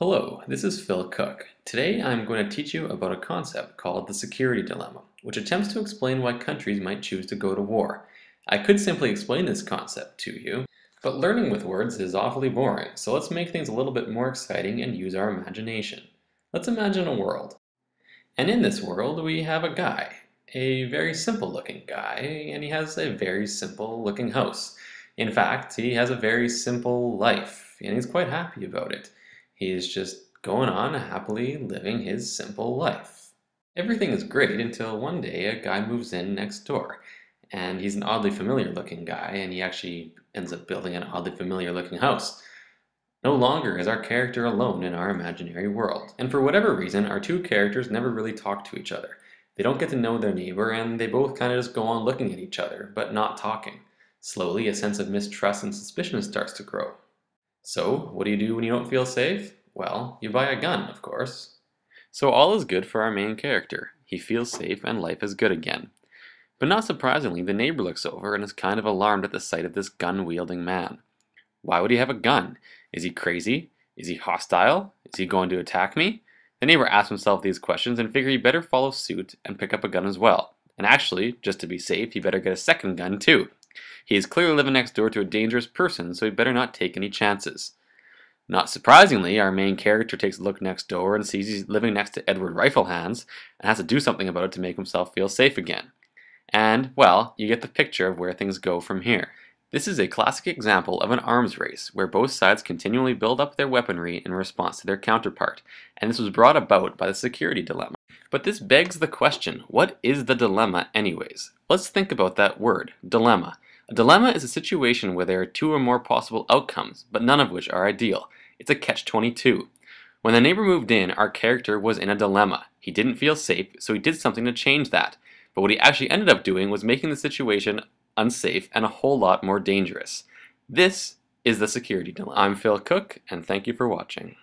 Hello, this is Phil Cook. Today I'm going to teach you about a concept called the security dilemma, which attempts to explain why countries might choose to go to war. I could simply explain this concept to you, but learning with words is awfully boring, so let's make things a little bit more exciting and use our imagination. Let's imagine a world. And in this world we have a guy, a very simple looking guy, and he has a very simple looking house. In fact, he has a very simple life, and he's quite happy about it. He's just going on happily living his simple life. Everything is great until one day a guy moves in next door. And he's an oddly familiar looking guy, and he actually ends up building an oddly familiar looking house. No longer is our character alone in our imaginary world. And for whatever reason, our two characters never really talk to each other. They don't get to know their neighbor, and they both kind of just go on looking at each other, but not talking. Slowly, a sense of mistrust and suspicion starts to grow. So, what do you do when you don't feel safe? Well, you buy a gun, of course. So all is good for our main character. He feels safe and life is good again. But not surprisingly, the neighbor looks over and is kind of alarmed at the sight of this gun-wielding man. Why would he have a gun? Is he crazy? Is he hostile? Is he going to attack me? The neighbor asks himself these questions and figures he better follow suit and pick up a gun as well. And actually, just to be safe, he better get a second gun too. He is clearly living next door to a dangerous person, so he better not take any chances. Not surprisingly, our main character takes a look next door and sees he's living next to Edward Riflehands and has to do something about it to make himself feel safe again. And, well, you get the picture of where things go from here. This is a classic example of an arms race, where both sides continually build up their weaponry in response to their counterpart, and this was brought about by the security dilemma. But this begs the question, what is the dilemma anyways? Let's think about that word, dilemma. A dilemma is a situation where there are two or more possible outcomes, but none of which are ideal. It's a catch-22. When the neighbor moved in, our character was in a dilemma. He didn't feel safe, so he did something to change that. But what he actually ended up doing was making the situation unsafe and a whole lot more dangerous. This is the security dilemma. I'm Phil Cook, and thank you for watching.